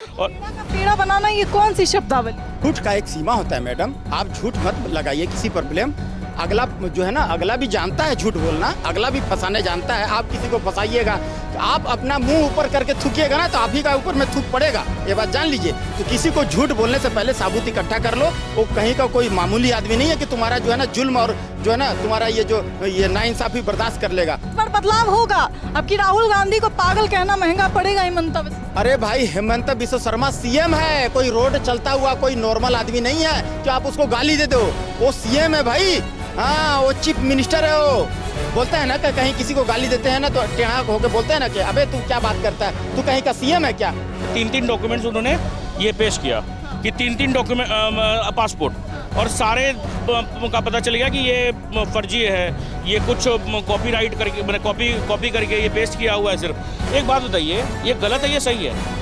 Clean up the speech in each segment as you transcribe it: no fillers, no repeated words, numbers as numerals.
और पेड़ा का पेड़ा बनाना ये कौन सी शब्दावली? झूठ का एक सीमा होता है मैडम, आप झूठ मत लगाइए किसी पर ब्लेम। अगला जो है ना, अगला भी जानता है झूठ बोलना, अगला भी फंसाने जानता है। आप किसी को फंसाइएगा तो आप अपना मुंह ऊपर करके थूकिएगा ना तो आप ही का ऊपर में थूक पड़ेगा, ये बात जान लीजिए। तो किसी को झूठ बोलने से पहले साबूत इकट्ठा कर लो। वो कहीं का कोई मामूली आदमी नहीं है कि तुम्हारा जो है ना जुल्म और जो है ना तुम्हारा ये नाइंसाफी बर्दाश्त कर लेगा। इस पर बदलाव होगा। अब की राहुल गांधी को पागल कहना महंगा पड़ेगा हेमंत बिस्वा। अरे भाई, हेमंत बिस्वा शर्मा सीएम है, कोई रोड चलता हुआ कोई नॉर्मल आदमी नहीं है कि आप उसको गाली दे दो। वो सीएम है भाई, हाँ वो चीफ मिनिस्टर है। वो बोलते हैं ना कि कहीं किसी को गाली देते हैं ना तो टेढ़ा होके बोलते हैं ना कि अबे तू क्या बात करता है, तू कहीं का सीएम है क्या? 3 डॉक्यूमेंट्स उन्होंने ये पेश किया कि 3 डॉक्यूमेंट पासपोर्ट और सारे का पता चल गया कि ये फर्जी है, ये कुछ कॉपीराइट करके मैंने कॉपी करके ये पेस्ट किया हुआ है। सिर्फ एक बात बताइए, ये गलत है ये सही है?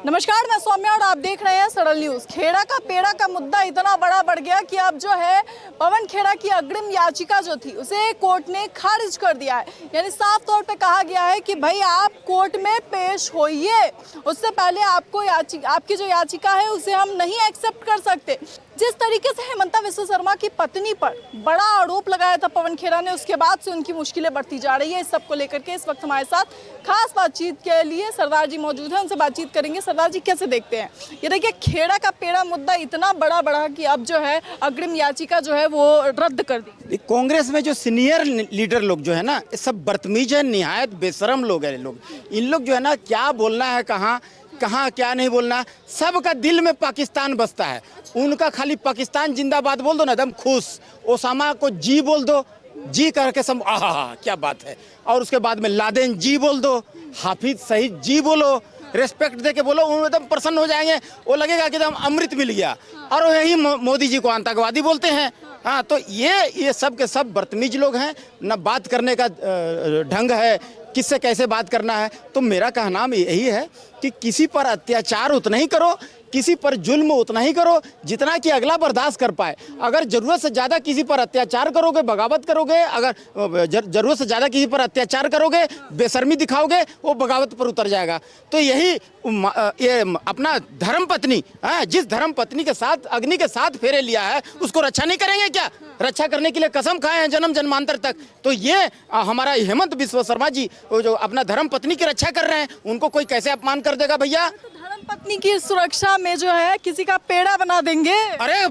नमस्कार, मैं सौम्या और आप देख रहे हैं सरल न्यूज। खेड़ा का पेड़ा का मुद्दा इतना बड़ा बढ़ गया कि अब जो है पवन खेड़ा की अग्रिम याचिका जो थी उसे कोर्ट ने खारिज कर दिया है। यानी साफ तौर पे कहा गया है कि भाई आप कोर्ट में पेश होइए, उससे पहले आपकी जो याचिका है उसे हम नहीं एक्सेप्ट कर सकते। जिस तरीके से हेमंत बिस्वा शर्मा की पत्नी पर बड़ा आरोप लगाया था पवन खेड़ा ने, उसके बाद से उनकी मुश्किलें बढ़ती जा रही है। इस सब को लेकर के इस वक्त हमारे साथ खास बातचीत के लिए सरदार जी मौजूद हैं, उनसे बातचीत करेंगे। सरदार जी, कैसे देखते हैं ये? देखिए, खेड़ा का पेड़ा मुद्दा इतना बड़ा बढ़ा कि अब जो है अग्रिम याचिका जो है वो रद्द कर दी। कांग्रेस में जो सीनियर लीडर लोग जो है ना, ये सब बदतमीज है, निहायत बेशरम लोग हैं लोग। इन लोग जो है ना, क्या बोलना है कहाँ क्या नहीं बोलना, सबका दिल में पाकिस्तान बसता है। उनका खाली पाकिस्तान जिंदाबाद बोल दो ना, एकदम खुश। ओसामा को जी बोल दो, जी करके सब आहा क्या बात है। और उसके बाद में लादेन जी बोल दो, हाफिज सईद जी बोलो, रेस्पेक्ट दे के बोलो, वो एकदम प्रसन्न हो जाएंगे। वो लगेगा कि एकदम अमृत मिल गया। और यही मोदी जी को आतंकवादी बोलते हैं। हाँ, तो ये सब के सब बदतमीज लोग हैं, ना बात करने का ढंग है, किससे कैसे बात करना है। तो मेरा कहना यही है कि किसी पर अत्याचार उतना ही करो, किसी पर जुल्म उतना ही करो जितना कि अगला बर्दाश्त कर पाए। अगर ज़रूरत से ज़्यादा किसी पर अत्याचार करोगे, बगावत करोगे, अगर ज़रूरत से ज़्यादा किसी पर अत्याचार करोगे, बेशर्मी दिखाओगे, वो बगावत पर उतर जाएगा। तो यही ये अपना धर्म पत्नी, जिस धर्म पत्नी के साथ अग्नि के साथ फेरे लिया है, उसको रक्षा नहीं करेंगे क्या? रक्षा करने के लिए कसम खाए हैं जन्म जन्मांतर तक। तो ये हमारा हेमंत बिस्वा शर्मा जी जो अपना धर्म पत्नी की रक्षा कर रहे हैं, उनको कोई कैसे अपमान कर देगा भैया? धर्म पत्नी की सुरक्षा में जो है किसी का पेड़ा बना देंगे। अरे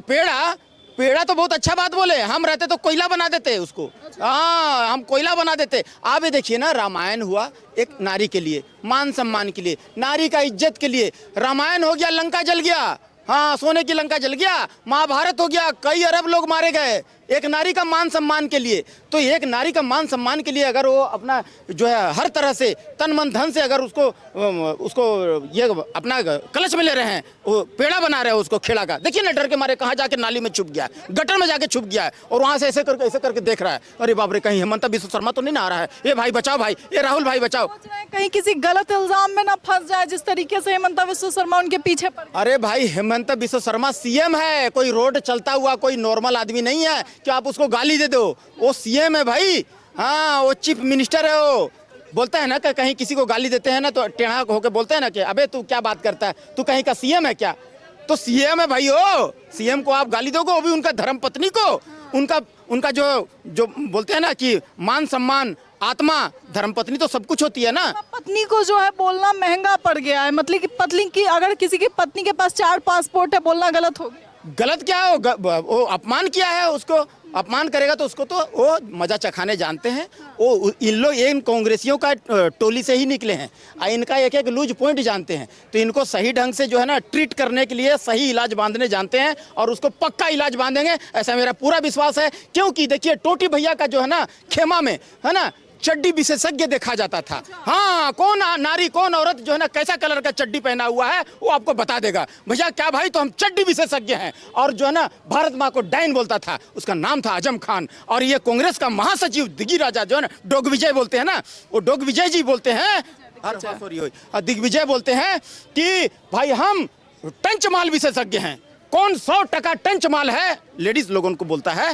पेड़ा तो बहुत अच्छा बात बोले। हम रहते तो कोयला बना देते उसको। हाँ, हम कोयला बना देते। आप ये देखिए ना, रामायण हुआ एक नारी के लिए, मान सम्मान के लिए, नारी का इज्जत के लिए। रामायण हो गया, लंका जल गया, हाँ सोने की लंका जल गया। महाभारत हो गया, कई अरब लोग मारे गए एक नारी का मान सम्मान के लिए। तो एक नारी का मान सम्मान के लिए अगर वो अपना जो है हर तरह से तन मन धन से अगर उसको ये अपना कलश में ले रहे हैं, वो पेड़ा बना रहे हैं उसको खेड़ा का, देखिए ना डर के मारे कहाँ जाके नाली में छुप गया है, गटर में जाके छुप गया है, और वहाँ से ऐसे करके देख रहा है। अरे बाप रे, कहीं हेमंत बिस्वा शर्मा तो नहीं ना आ रहा है? ये भाई बचाओ, भाई ये राहुल भाई बचाओ, कहीं किसी गलत इल्जाम में ना फंस जाए जिस तरीके से हेमंत बिस्वा शर्मा उनके पीछे पड़ गए। अरे भाई, हेमंत बिस्वा शर्मा सीएम है, कोई रोड चलता हुआ कोई नॉर्मल आदमी नहीं है कि आप उसको गाली दे दो। वो सीएम है भाई, हाँ वो चीफ मिनिस्टर है। वो बोलता है ना कि कहीं किसी को गाली देते हैं ना तो टेढ़ा होके बोलते हैं ना कि अबे तू क्या बात करता है, तू कहीं का सीएम है क्या? तो सीएम है भाई। ओ सीएम को आप गाली दोगे, वो भी उनका धर्म पत्नी को, उनका जो बोलते हैं ना कि मान सम्मान, आत्मा, धर्मपत्नी तो सब कुछ होती है ना। पत्नी को जो है बोलना महंगा पड़ गया है। मतलब कि पत्नी की, अगर किसी की पत्नी के पास 4 पासपोर्ट है, बोलना गलत हो गया। गलत क्या है? वो अपमान किया है, उसको अपमान करेगा तो उसको तो वो मजा चखाने जानते हैं। वो इन कांग्रेसियों का टोली से ही निकले हैं, इनका एक एक लूज पॉइंट जानते हैं। तो इनको सही ढंग से जो है ना ट्रीट करने के लिए सही इलाज बांधने जानते हैं, और उसको पक्का इलाज बांधेंगे, ऐसा मेरा पूरा विश्वास है। क्योंकि देखिए, टोटी भैया का जो है ना खेमा में है ना चड्डी विशेषज्ञ देखा जाता था। हाँ, कौन नारी कौन औरत जो है ना कैसा कलर का चड्डी पहना हुआ है वो आपको बता देगा। भैया क्या भाई, तो हम चड्डी विशेषज्ञ हैं। और जो है ना भारत माँ को डायन बोलता था, उसका नाम था आजम खान। और ये कांग्रेस का महासचिव दिग्विजय जो है ना, डोगविजय बोलते हैं ना, वो डोगविजय जी बोलते हैं, दिग्विजय बोलते हैं कि भाई हम टंच माल विशेषज्ञ हैं। कौन 100% टंच माल है, लेडीज लोगों को बोलता है।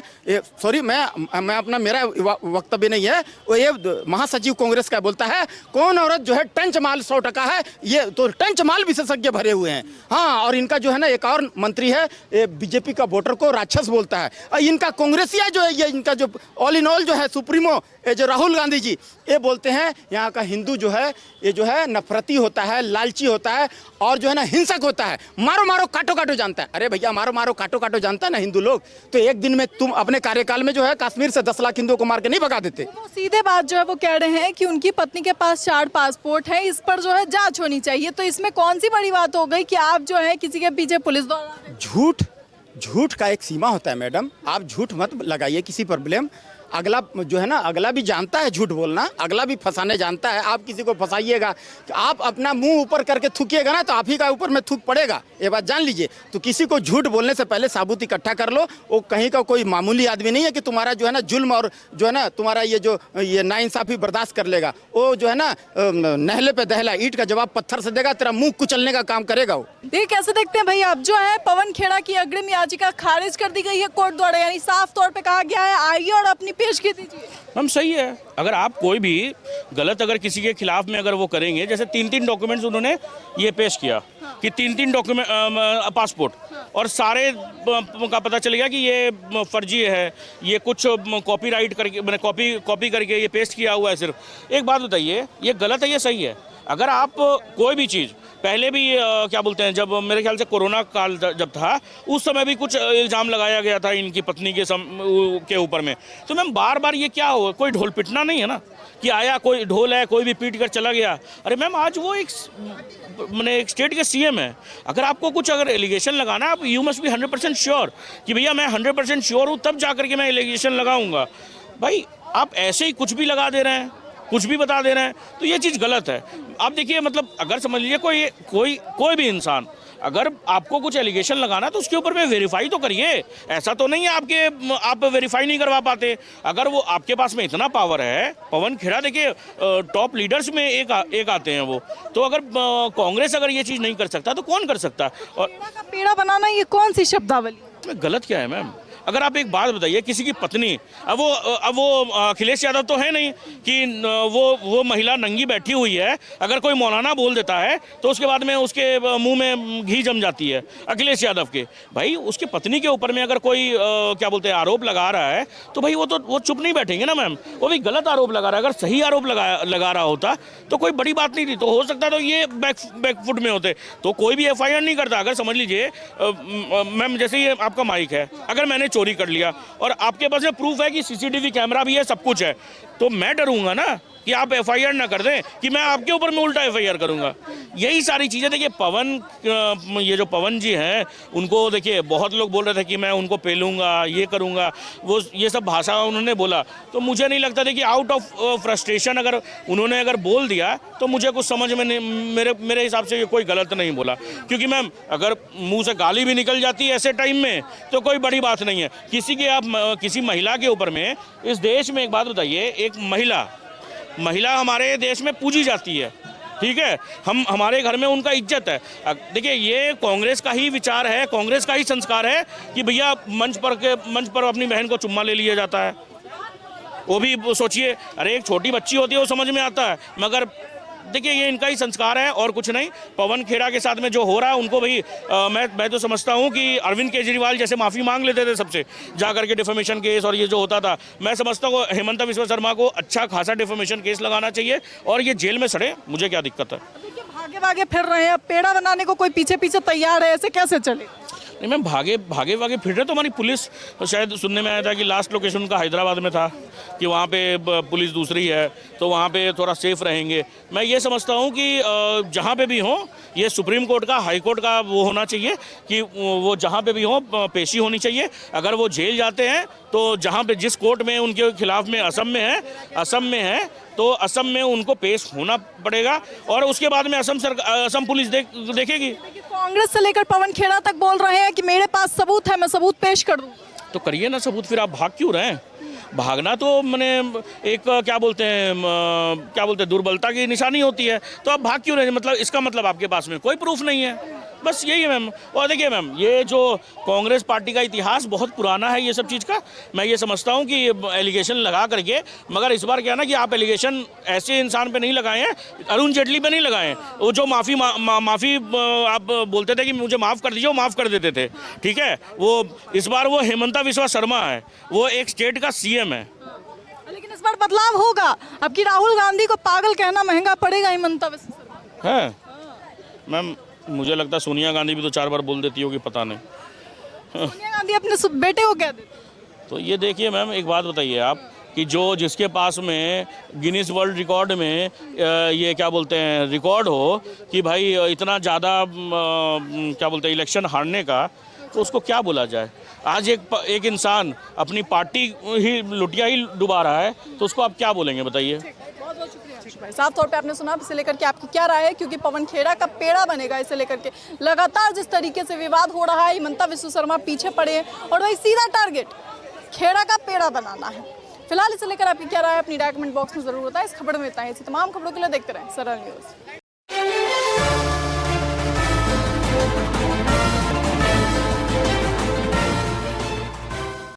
सॉरी, मैं अपना, मेरा वक्तव्य नहीं है, वो ये महासचिव कांग्रेस का बोलता है कौन औरत जो है टंच माल 100% है, ये तो टंच माल विशेषज्ञ भरे हुए हैं। हाँ, और इनका जो है ना एक और मंत्री है, बीजेपी का वोटर को राक्षस बोलता है। और इनका कांग्रेसिया जो है, ये इनका जो ऑल इन ऑल जो है सुप्रीमो, ये जो राहुल गांधी जी, ये बोलते हैं यहाँ का हिंदू जो है, ये जो है नफरती होता है, लालची होता है, और जो है ना हिंसक होता है, मारो मारो काटो काटो जानता है। अरे भैया, मारो मारो काटो काटो जानता है ना हिंदू लोग, तो एक दिन में तुम अपने कार्यकाल में जो है कश्मीर से 10 लाख हिंदुओं को मार के नहीं भगा देते। वो सीधे बात जो है वो कह रहे हैं कि उनकी पत्नी के पास 4 पासपोर्ट हैं, इस पर जो है जांच होनी चाहिए। तो इसमें कौन सी बड़ी बात हो गई कि आप जो है किसी के पीछे पुलिस दौड़ा रहे हैं? झूठ का एक सीमा होता है मैडम, आप झूठ मत लगाइए किसी पर ब्लेम। अगला जो है ना, अगला भी जानता है झूठ बोलना, अगला भी फंसाने जानता है। आप किसी को फंसाइएगा, आप अपना मुंह ऊपर करके थूकिएगा ना, तो आप ही का ऊपर में थूक पड़ेगा, ये बात जान लीजिए। तो किसी को झूठ बोलने से पहले साबूत इकट्ठा कर लो। वो कहीं का कोई मामूली आदमी नहीं है कि तुम्हारा जो है ना जुल्म और जो है ना तुम्हारा ये नाइंसाफी बर्दाश्त कर लेगा। वो जो है ना नहले पे दहला, ईंट का जवाब पत्थर से देगा, तेरा मुंह कुचलने का काम करेगा वो। ये कैसे देखते हैं भाई, अब जो है पवन खेड़ा की अग्रिम याचिका खारिज कर दी गई है कोर्ट द्वारा, यानी साफ तौर पे कहा गया है आइए और अपनी पेश की दीजिए। हम सही है। अगर आप कोई भी गलत अगर किसी के खिलाफ में अगर वो करेंगे, जैसे 3 डॉक्यूमेंट्स उन्होंने ये पेश किया कि 3 डॉक्यूमेंट पासपोर्ट, और सारे का पता चलेगा कि ये फर्जी है, ये कुछ कॉपीराइट करके, मैंने कॉपी करके ये पेस्ट किया हुआ है। सिर्फ एक बात बताइए, ये गलत है, ये सही है? अगर आप कोई भी चीज़ पहले भी क्या बोलते हैं, जब मेरे ख्याल से कोरोना काल जब था, उस समय भी कुछ इल्ज़ाम लगाया गया था इनकी पत्नी के ऊपर में। तो मैम बार बार ये क्या हो, कोई ढोल पिटना नहीं है ना कि आया कोई ढोल है, कोई भी पीट कर चला गया। अरे मैम, आज वो एक स्टेट के सीएम है। अगर आपको कुछ अगर एलिगेशन लगाना है, आप यू मस्ट बी 100% श्योर कि भैया मैं 100% श्योर हूँ, तब जा करके मैं एलिगेशन लगाऊंगा। भाई आप ऐसे ही कुछ भी लगा दे रहे हैं, कुछ भी बता दे रहे हैं, तो ये चीज़ गलत है। आप देखिए, मतलब अगर समझ लीजिए कोई भी इंसान, अगर आपको कुछ एलिगेशन लगाना है तो उसके ऊपर में वेरीफाई तो करिए। ऐसा तो नहीं है आप वेरीफाई नहीं करवा पाते। अगर वो आपके पास में इतना पावर है, पवन खेड़ा देखिए टॉप लीडर्स में एक आते हैं वो, तो अगर कांग्रेस अगर ये चीज़ नहीं कर सकता तो कौन कर सकता? और पेड़ा का पेड़ा बनाना, ये कौन सी शब्दावली? गलत क्या है मैम? अगर आप एक बात बताइए, किसी की पत्नी, अब वो अखिलेश यादव तो है नहीं कि वो महिला नंगी बैठी हुई है, अगर कोई मौलाना बोल देता है तो उसके बाद में उसके मुंह में घी जम जाती है अखिलेश यादव के। भाई उसकी पत्नी के ऊपर में अगर कोई क्या बोलते हैं आरोप लगा रहा है, तो भाई वो चुप नहीं बैठेंगे ना मैम। वो भी गलत आरोप लगा रहा है। अगर सही आरोप लगा रहा होता तो कोई बड़ी बात नहीं थी, तो हो सकता तो ये बैकफुट में होते, तो कोई भी FIR नहीं करता। अगर समझ लीजिए मैम, जैसे ये आपका माइक है, अगर मैंने चोरी कर लिया और आपके पास में प्रूफ है कि CCTV कैमरा भी है, सब कुछ है, तो मैं डरूंगा ना कि आप FIR ना कर दें कि मैं आपके ऊपर में उल्टा FIR करूंगा। यही सारी चीज़ें देखिए, ये जो पवन जी हैं, उनको देखिए बहुत लोग बोल रहे थे कि मैं उनको पेलूंगा, ये करूंगा, वो ये सब भाषा उन्होंने बोला, तो मुझे नहीं लगता देखिए आउट ऑफ फ्रस्ट्रेशन अगर उन्होंने अगर बोल दिया तो मुझे कुछ समझ में नहीं, मेरे हिसाब से ये कोई गलत नहीं बोला। क्योंकि मैम अगर मुँह से गाली भी निकल जाती है ऐसे टाइम में तो कोई बड़ी बात नहीं है। किसी महिला के ऊपर में, इस देश में एक बात बताइए, एक महिला हमारे देश में पूजी जाती है, ठीक है, हमारे घर में उनका इज्जत है। देखिए ये कांग्रेस का ही विचार है, कांग्रेस का ही संस्कार है कि भैया मंच पर अपनी बहन को चुम्मा ले लिया जाता है। वो भी सोचिए, अरे एक छोटी बच्ची होती है वो समझ में आता है, मगर देखिए ये इनका ही संस्कार है और कुछ नहीं। पवन खेड़ा के साथ में जो हो रहा है उनको भाई मैं तो समझता हूँ कि अरविंद केजरीवाल जैसे माफ़ी मांग लेते थे सबसे जा करके डिफेमेशन केस और ये जो होता था, मैं समझता हूँ हेमंत बिस्वा शर्मा को अच्छा खासा डिफेमेशन केस लगाना चाहिए और ये जेल में सड़े, मुझे क्या दिक्कत है। भागे भागे फिर रहे हैं, पेड़ा बनाने को कोई पीछे तैयार है, ऐसे कैसे चले? नहीं मैम, भागे फिर रहे तो हमारी पुलिस, शायद सुनने में आया था कि लास्ट लोकेशन उनका हैदराबाद में था कि वहाँ पे पुलिस दूसरी है, तो वहाँ पे थोड़ा सेफ रहेंगे। मैं ये समझता हूँ कि जहाँ पे भी हो, ये सुप्रीम कोर्ट का, हाई कोर्ट का वो होना चाहिए कि वो जहाँ पे भी हो पेशी होनी चाहिए। अगर वो जेल जाते हैं तो जहाँ पे जिस कोर्ट में उनके खिलाफ में असम में है तो असम में उनको पेश होना पड़ेगा और उसके बाद में असम पुलिस देखेगी। कांग्रेस से लेकर पवन खेड़ा तक बोल रहे हैं कि मेरे पास सबूत है, मैं सबूत पेश कर दूं। तो करिए ना सबूत, फिर आप भाग क्यों रहे हैं? भागना तो मैंने एक क्या बोलते हैं दुर्बलता की निशानी होती है, तो आप भाग क्यों रहे हैं? मतलब इसका मतलब आपके पास में कोई प्रूफ नहीं है। बस यही है मैम। और देखिए मैम, ये जो कांग्रेस पार्टी का इतिहास बहुत पुराना है ये सब चीज़ का। मैं ये समझता हूँ कि एलिगेशन लगा करके, मगर इस बार क्या ना कि आप एलिगेशन ऐसे इंसान पे नहीं लगाए हैं, अरुण जेटली पे नहीं लगाए हैं। वो जो माफ़ी आप बोलते थे कि मुझे माफ़ कर दीजिए, वो माफ़ कर देते थे, ठीक है। वो इस बार वो हेमंता बिस्वा शर्मा है, वो एक स्टेट का सीएम है। लेकिन इस बार बदलाव होगा। अब की राहुल गांधी को पागल कहना महंगा पड़ेगा हिमंता बिस्वा शर्मा। है मैम, मुझे लगता है सोनिया गांधी भी तो 4 बार बोल देती होगी, पता नहीं। सोनिया गांधी अपने बेटे को कह देती। तो ये देखिए मैम, एक बात बताइए आप कि जिसके पास में गिनीज वर्ल्ड रिकॉर्ड में ये क्या बोलते हैं रिकॉर्ड हो कि भाई इतना ज़्यादा क्या बोलते हैं इलेक्शन हारने का, तो उसको क्या बोला जाए। आज एक इंसान अपनी पार्टी ही लुटिया ही डुबा रहा है, तो उसको आप क्या बोलेंगे बताइए। बहुत बहुत शुक्रिया आशीष भाई। साफ तौर पे आपने सुना, इसे लेकर के आपकी क्या राय है, क्योंकि पवन खेड़ा का पेड़ा बनेगा इसे लेकर के लगातार जिस तरीके से विवाद हो रहा है, हिमंता बिस्वा शर्मा पीछे पड़े हैं और वही सीधा टारगेट खेड़ा का पेड़ा बनाना है। फिलहाल इसे लेकर आपकी क्या राय है, अपनी राय कमेंट बॉक्स में जरूर बताएं। इस खबर में इतना ही। ऐसी तमाम खबरों के लिए देखते रहें सरल न्यूज़।